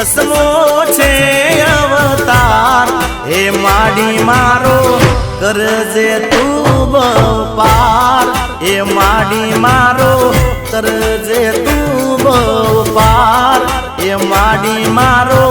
દસમો છે અવતાર હે માડી મારો કરજે તું પાર હે માડી મારો કરજે તું પાર હે માડી મારો